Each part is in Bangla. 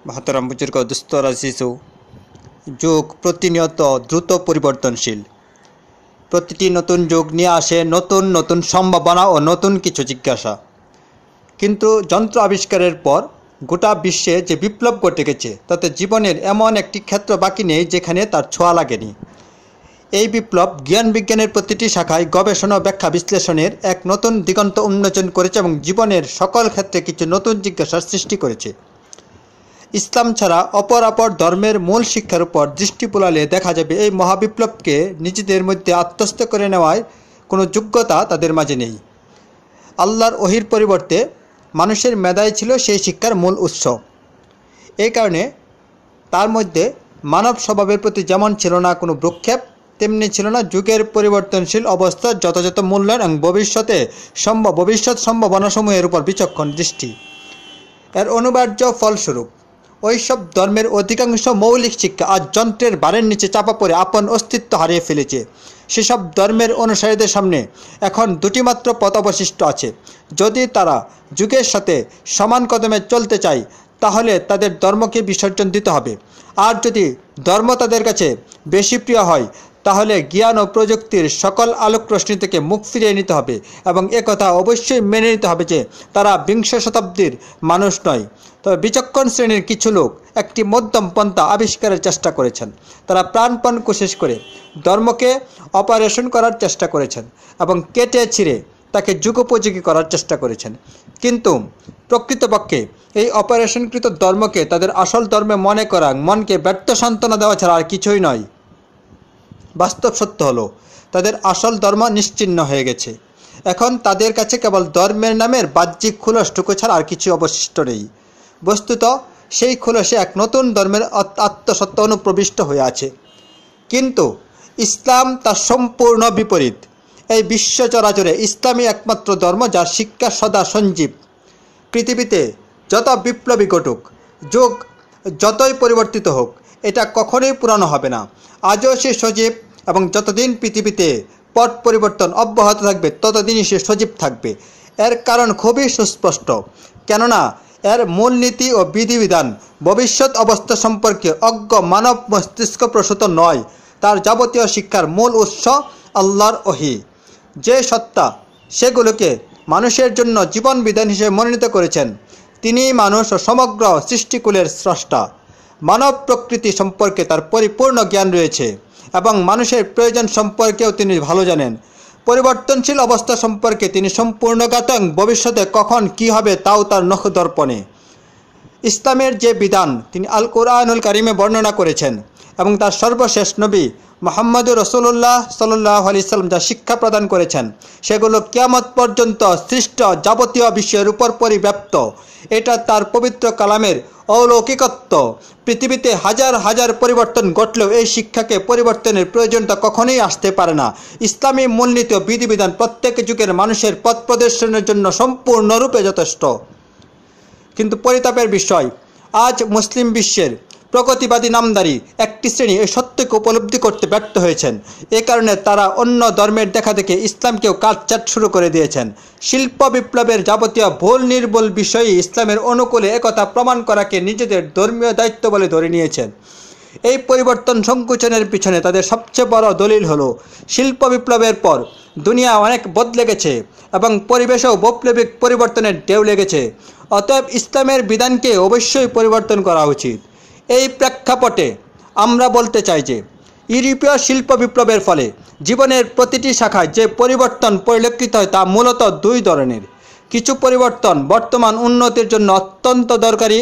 महतरम बुजुर्ग दोस्तों अजीजों, যুগ প্রতিনিয়ত দ্রুত পরিবর্তনশীল। প্রতিটি নতুন যুগ নিয়ে আসে নতুন নতুন সম্ভাবনা ও নতুন কিছু জিজ্ঞাসা। কিন্তু যন্ত্র আবিষ্কারের পর গোটা বিশ্বে যে বিপ্লব ঘটে গেছে তাতে জীবনের এমন একটি ক্ষেত্র বাকি নেই যেখানে তার ছোঁয়া লাগেনি। এই বিপ্লব জ্ঞান বিজ্ঞানের প্রতিটি শাখায় গবেষণা ও ব্যাখ্যা বিশ্লেষণের এক নতুন দিগন্ত উন্মোচন করেছে এবং জীবনের সকল ক্ষেত্রে কিছু নতুন জিজ্ঞাসার সৃষ্টি করেছে। ইসলাম ছাড়া অপর ধর্মের মূল শিক্ষার উপর দৃষ্টি বুলালে দেখা যাবে এই মহাবিপ্লবকে নিজেদের মধ্যে আত্মস্থ করে নেওয়ার কোনো যোগ্যতা তাদের মাঝে নেই। আল্লাহর ওহির পরিবর্তে মানুষের মেধাই ছিল সেই শিক্ষার মূল উৎস। এই কারণে তার মধ্যে মানব স্বভাবের প্রতি যেমন ছিল না কোনো ভ্রুক্ষেপ, তেমনি ছিল না যুগের পরিবর্তনশীল অবস্থার যথাযথ মূল্যায়ন এবং ভবিষ্যৎ সম্ভাবনাসমূহের উপর বিচক্ষণ দৃষ্টি। এর অনিবার্য ফলস্বরূপ ওইসব ধর্মের অধিকাংশ মৌলিক শিক্ষা আজ যন্ত্রের ভারের নিচে চাপা পড়ে আপন অস্তিত্ব হারিয়ে ফেলেছে। সেসব ধর্মের অনুসারীদের সামনে এখন দুটি মাত্র পথ অবশিষ্ট আছে। যদি তারা যুগের সাথে সমান কদমে চলতে চায় তাহলে তাদের ধর্মকে বিসর্জন দিতে হবে। আর যদি ধর্ম তাদের কাছে বেশি প্রিয় হয় তাহলে জ্ঞান ও প্রযুক্তির সকল আলোক রশ্মি থেকে মুখ ফিরিয়ে নিতে হবে এবং একথা অবশ্যই মেনে নিতে হবে যে তারা বিংশ শতাব্দীর মানুষ নয়। তবে বিচক্ষণ শ্রেণীর কিছু লোক একটি মধ্যম পন্থা আবিষ্কারের চেষ্টা করেছেন। তারা প্রাণপণ কোশিশ করে ধর্মকে অপারেশন করার চেষ্টা করেছেন এবং কেটে ছিঁড়ে তাকে যুগোপযোগী করার চেষ্টা করেছেন। কিন্তু প্রকৃতপক্ষে এই অপারেশনকৃত ধর্মকে তাদের আসল ধর্মে মনে করা মনকে ব্যর্থ সান্ত্বনা দেওয়া ছাড়া আর কিছুই নয়। বাস্তব সত্য হলো তাদের আসল ধর্ম নিশ্চিহ্ন হয়ে গেছে। এখন তাদের কাছে কেবল ধর্মের নামের বাহ্যিক খোলসটুকু ছাড়া আর কিছু অবশিষ্ট নেই। বস্তুত সেই খোলসে এক নতুন ধর্মের আত্মসত্ত্ব অনুপ্রবিষ্ট হয়ে আছে। কিন্তু ইসলাম তার সম্পূর্ণ বিপরীত। এই বিশ্ব চরাচরে ইসলামই একমাত্র ধর্ম যার শিক্ষা সদা সঞ্জীব। পৃথিবীতে যত বিপ্লবী ঘটুক, যুগ যতই পরিবর্তিত হোক, এটা কখনোই পুরানো হবে না। আজও সে সজীব এবং যতদিন পৃথিবীতে পট পরিবর্তন অব্যাহত থাকবে ততদিনই সে সজীব থাকবে। এর কারণ খুবই সুস্পষ্ট, কেননা এর মূলনীতি ও বিধিবিধান ভবিষ্যৎ অবস্থা সম্পর্কে অজ্ঞ মানব মস্তিষ্ক প্রসূত নয়। তার যাবতীয় শিক্ষার মূল উৎস আল্লাহর ওহী। যে সত্তা সেগুলোকে মানুষের জন্য জীবন বিধান হিসেবে মনোনীত করেছেন তিনিই মানুষ ও সমগ্র সৃষ্টিকুলের স্রষ্টা। মানব প্রকৃতি সম্পর্কে তার পরিপূর্ণ জ্ঞান রয়েছে এবং মানুষের প্রয়োজন সম্পর্কেও তিনি ভালো জানেন। পরিবর্তনশীল অবস্থা সম্পর্কে তিনি সম্পূর্ণ জ্ঞাত এবং ভবিষ্যতে কখন কী হবে তাও তার নখদর্পণে। ইসলামের যে বিধান তিনি আল কুরআনুল কারিমে বর্ণনা করেছেন এবং তার সর্বশেষ নবী মুহাম্মদুর রাসূলুল্লাহ সাল্লাল্লাহু আলাইহি সাল্লাম যা শিক্ষা প্রদান করেছেন সেগুলো কিয়ামত পর্যন্ত সৃষ্ট যাবতীয় বিষয়ের উপর পরিব্যাপ্ত। এটা তার পবিত্র কালামের অলৌকিকত্ব। পৃথিবীতে হাজার হাজার পরিবর্তন ঘটলেও এই শিক্ষাকে পরিবর্তনের প্রয়োজনতা কখনোই আসতে পারে না। ইসলামী মূলনীতি ও বিধিবিধান প্রত্যেক যুগের মানুষের পথ প্রদর্শনের জন্য সম্পূর্ণরূপে যথেষ্ট। কিন্তু পরিতাপের বিষয়, আজ মুসলিম বিশ্বের প্রগতিবাদী নামদারি একটি শ্রেণী এই সত্যকে উপলব্ধি করতে ব্যর্থ হয়েছেন। এ কারণে তারা অন্য ধর্মের দেখা দেখে ইসলামকেও কাটছাঁট শুরু করে দিয়েছেন। শিল্প বিপ্লবের যাবতীয় ভুল নির্ভুল বিষয়ই ইসলামের অনুকূলে একথা প্রমাণ করাকে নিজেদের ধর্মীয় দায়িত্ব বলে ধরে নিয়েছেন। এই পরিবর্তন সংকুচনের পিছনে তাদের সবচেয়ে বড় দলিল হলো শিল্প বিপ্লবের পর দুনিয়া অনেক বদলে গেছে এবং পরিবেশেও বৈপ্লবিক পরিবর্তনের ঢেউ লেগেছে। অতএব ইসলামের বিধানকে অবশ্যই পরিবর্তন করা উচিত। এই প্রেক্ষাপটে আমরা বলতে চাই যে ইউরোপীয় শিল্প বিপ্লবের ফলে জীবনের প্রতিটি শাখায় যে পরিবর্তন পরিলক্ষিত হয় তা মূলত দুই ধরনের। কিছু পরিবর্তন বর্তমান উন্নতির জন্য অত্যন্ত দরকারি।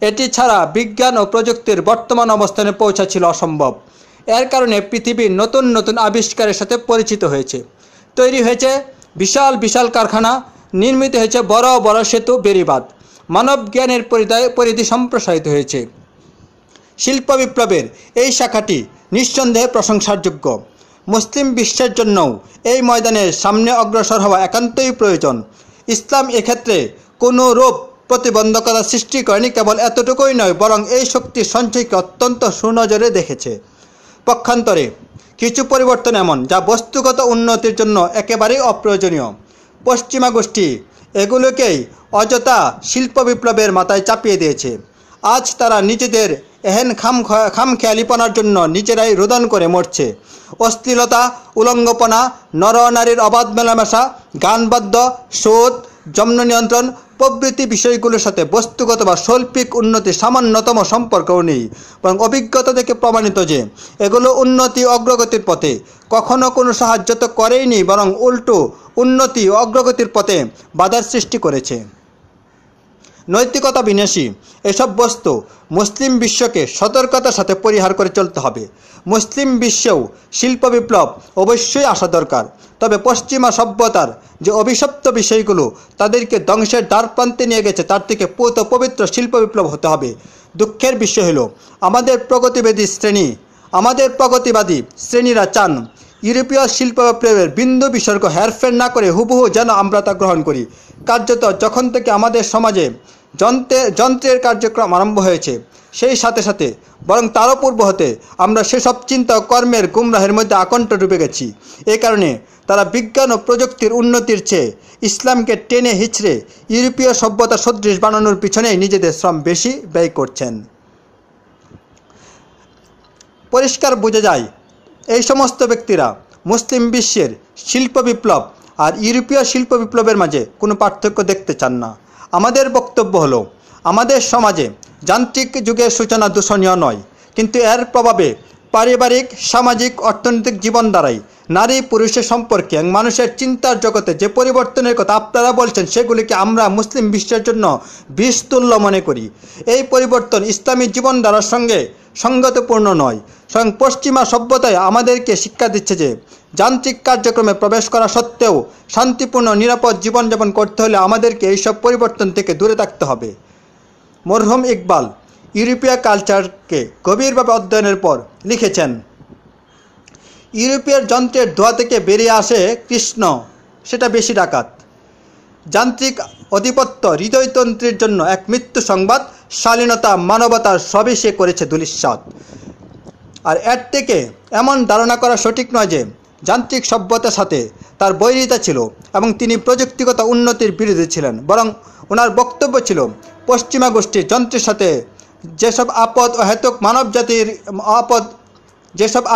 এটি ছাড়া বিজ্ঞান ও প্রযুক্তির বর্তমান অবস্থানে পৌঁছা ছিল অসম্ভব। এর কারণে পৃথিবী নতুন নতুন আবিষ্কারের সাথে পরিচিত হয়েছে। তৈরি হয়েছে বিশাল বিশাল কারখানা, নির্মিত হয়েছে বড় বড় সেতু, বেড়িবাঁধ। মানব জ্ঞানের পরিধি সম্প্রসারিত হয়েছে। শিল্প বিপ্লবের এই শাখাটি নিঃসন্দেহে প্রশংসার যোগ্য। মুসলিম বিশ্বের জন্যও এই ময়দানের সামনে অগ্রসর হওয়া একান্তই প্রয়োজন। ইসলাম এক্ষেত্রে কোনো রূপ প্রতিবন্ধকতা সৃষ্টি করেনি, কেবল এতটুকুই নয় বরং এই শক্তির সঞ্চয়কে অত্যন্ত সুনজরে দেখেছে। পক্ষান্তরে কিছু পরিবর্তন এমন যা বস্তুগত উন্নতির জন্য একেবারেই অপ্রয়োজনীয়। পশ্চিমা গোষ্ঠী এগুলোকেই অযথা শিল্প বিপ্লবের মাথায় চাপিয়ে দিয়েছে। আজ তারা নিজেদের এহেন খামখেয়ালিপনার জন্য নিজেরাই রোদন করে মরছে। অশ্লীলতা, উলঙ্গপনা, নরনারীর অবাধ মেলামেশা, গানবাদ্য, সুদ, যৌন নিয়ন্ত্রণ প্রভৃতি বিষয়গুলোর সাথে বস্তুগত বা শৈল্পিক উন্নতির সামান্যতম সম্পর্কও নেই, বরং অভিজ্ঞতা থেকে প্রমাণিত যে এগুলো উন্নতি অগ্রগতির পথে কখনো কোনো সাহায্য তো করেইনি, বরং উল্টো উন্নতি ও অগ্রগতির পথে বাধার সৃষ্টি করেছে। নৈতিকতা বিনাশী এসব বস্তু মুসলিম বিশ্বকে সতর্কতার সাথে পরিহার করে চলতে হবে। মুসলিম বিশ্বেও শিল্প বিপ্লব অবশ্যই আসা দরকার, তবে পশ্চিমা সভ্যতার যে অভিশপ্ত বিষয়গুলো তাদেরকে ধ্বংসের দ্বারপ্রান্তে নিয়ে গেছে তার থেকে পুত পবিত্র শিল্প বিপ্লব হতে হবে। দুঃখের বিষয় হলো আমাদের প্রগতিবাদী শ্রেণীরা চান ইউরোপীয় শিল্প বিপ্লবের বিন্দু বিসর্গ হেরফের না করে হুবহু যেন আমরা তা গ্রহণ করি। কার্যত যখন থেকে আমাদের সমাজে যন্ত্রের কার্যক্রম আরম্ভ হয়েছে, সেই সাথে সাথে বরং তারও পূর্ব হতে আমরা সেসব চিন্তা ও কর্মের গুমরাহের মধ্যে আকণ্ঠ ডুবে গেছি। এ কারণে তারা বিজ্ঞান ও প্রযুক্তির উন্নতির চেয়ে ইসলামকে টেনে হিচড়ে ইউরোপীয় সভ্যতা সদৃশ বানানোর পিছনেই নিজেদের শ্রম বেশি ব্যয় করছেন। পরিষ্কার বোঝা যায় এই সমস্ত ব্যক্তিরা মুসলিম বিশ্বের শিল্প বিপ্লব আর ইউরোপীয় শিল্প বিপ্লবের মাঝে কোনো পার্থক্য দেখতে চান না। আমাদের বক্তব্য হলো, আমাদের সমাজে যান্ত্রিক যুগের সূচনা দূষণীয় নয়, কিন্তু এর প্রভাবে পারিবারিক, সামাজিক, অর্থনৈতিক জীবন দ্বারাই নারী পুরুষের সম্পর্কে এবং মানুষের চিন্তার জগতে যে পরিবর্তনের কথা আপনারা বলছেন সেগুলিকে আমরা মুসলিম বিশ্বের জন্য বিষতুল্য মনে করি। এই পরিবর্তন ইসলামী জীবনধারার সঙ্গে সঙ্গতিপূর্ণ নয়। স্বয়ং পশ্চিমা সভ্যতায় আমাদেরকে শিক্ষা দিচ্ছে যে যান্ত্রিক কার্যক্রমে প্রবেশ করা সত্ত্বেও শান্তিপূর্ণ নিরাপদ জীবনযাপন করতে হলে আমাদেরকে এইসব পরিবর্তন থেকে দূরে থাকতে হবে। মরহুম ইকবাল ইউরোপীয় কালচারকে গভীরভাবে অধ্যয়নের পর লিখেছেন, ইউরোপীয় যন্ত্রের ধোঁয়া থেকে বেরিয়ে আসে কৃষ্ণ, সেটা বেশি ডাকাত। যান্ত্রিক আধিপত্য হৃদয়তন্ত্রের জন্য এক মৃত্যু সংবাদ, শালীনতা, মানবতার সবই সে করেছে ধূলিসাৎ। আর এর থেকে এমন ধারণা করা সঠিক নয় যে যান্ত্রিক সভ্যতার সাথে তার বৈরিতা ছিল এবং তিনি প্রযুক্তিগত উন্নতির বিরোধী ছিলেন, বরং ওনার বক্তব্য ছিল পশ্চিমা গোষ্ঠীর যন্ত্রের সাথে যেসব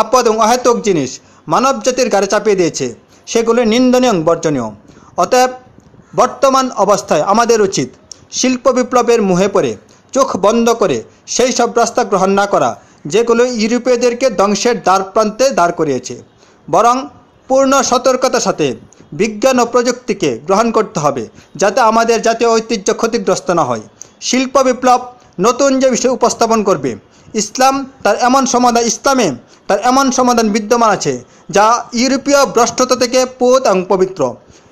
আপদ এবং অহেতুক জিনিস মানব জাতির ঘাড়ে চাপিয়ে দিয়েছে সেগুলো নিন্দনীয় বর্জনীয়। অতএব বর্তমান অবস্থায় আমাদের উচিত শিল্প বিপ্লবের মুহে পড়ে চোখ বন্ধ করে সেই সব রাস্তা গ্রহণ না করা যেগুলো ইউরোপীয়দেরকে ধ্বংসের দ্বারপ্রান্তে দাঁড় করিয়েছে, বরং পূর্ণ সতর্কতার সাথে বিজ্ঞান ও প্রযুক্তিকে গ্রহণ করতে হবে যাতে আমাদের জাতীয় ঐতিহ্য ক্ষতিগ্রস্ত না হয়। শিল্প বিপ্লব নতুন যে বিষয় উপস্থাপন করবে, ইসলামে তার এমন সমাধান বিদ্যমান আছে যা ইউরোপীয় ভ্রষ্টতা থেকে পুত এবং পবিত্র।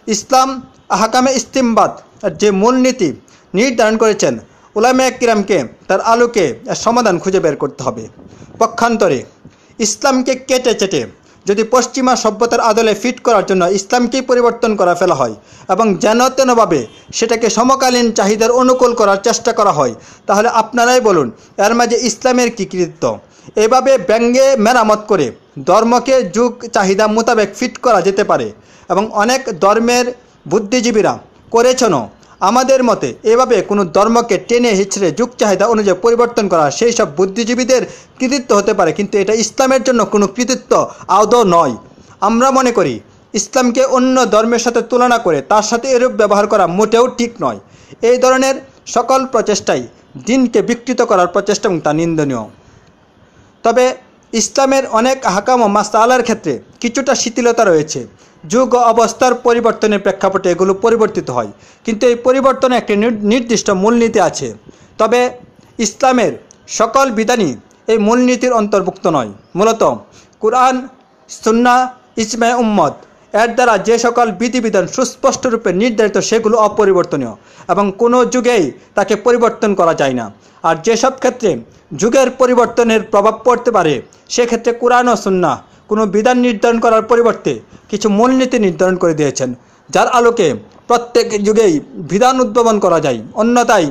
ইসলাম আহকামে ইস্তিমবাদ যে মূলনীতি নির্ধারণ করেছেন, উলামায়ে কিরামকে তার আলোকে এর সমাধান খুঁজে বের করতে হবে। পক্ষান্তরে ইসলামকে কেটে চেটে যদি পশ্চিমা সভ্যতার আদলে ফিট করার জন্য ইসলামকেই পরিবর্তন করা ফেলা হয় এবং যেন তেনভাবে সেটাকে সমকালীন চাহিদার অনুকূল করার চেষ্টা করা হয়, তাহলে আপনারাই বলুন এর মাঝে ইসলামের কী কৃতিত্ব? এভাবে ব্যঙ্গে মেরামত করে ধর্মকে যুগ চাহিদা মোতাবেক ফিট করা যেতে পারে এবং অনেক ধর্মের বুদ্ধিজীবীরা করেছেনও। আমাদের মতে এভাবে কোনো ধর্মকে টেনে হিচড়ে যুগ চাহিদা অনুযায়ী পরিবর্তন করা সেই সব বুদ্ধিজীবীদের কৃতিত্ব হতে পারে, কিন্তু এটা ইসলামের জন্য কোনো কৃতিত্ব আদৌ নয়। আমরা মনে করি ইসলামকে অন্য ধর্মের সাথে তুলনা করে তার সাথে এরূপ ব্যবহার করা মোটেও ঠিক নয়। এই ধরনের সকল প্রচেষ্টাই দিনকে বিকৃত করার প্রচেষ্টা এবং তা নিন্দনীয়। তবে ইসলামের অনেক আহকাম ও মাসআলার ক্ষেত্রে কিছুটা শিথিলতা রয়েছে। যুগ ও অবস্থার পরিবর্তনের প্রেক্ষাপটে এগুলো পরিবর্তিত হয়, কিন্তু এই পরিবর্তনে একটি নির্দিষ্ট মূলনীতি আছে। তবে ইসলামের সকল বিধানই এই মূলনীতির অন্তর্ভুক্ত নয়। মূলত কুরআন, সুন্নাহ, ইজমা উম্মত এর দ্বারা যে সকল বিধিবিধান সুস্পষ্টরূপে নির্ধারিত সেগুলো অপরিবর্তনীয় এবং কোনো যুগেই তাকে পরিবর্তন করা যায় না। আর যেসব ক্ষেত্রে যুগের পরিবর্তনের প্রভাব পড়তে পারে সেক্ষেত্রে কুরআন ও সুন্নাহ কোনো বিধান নির্ধারণ করার পরিবর্তে কিছু মূলনীতি নির্ধারণ করে দিয়েছেন, যার আলোকে প্রত্যেক যুগেই বিধান উদ্ভাবন করা যায়। অন্যথায়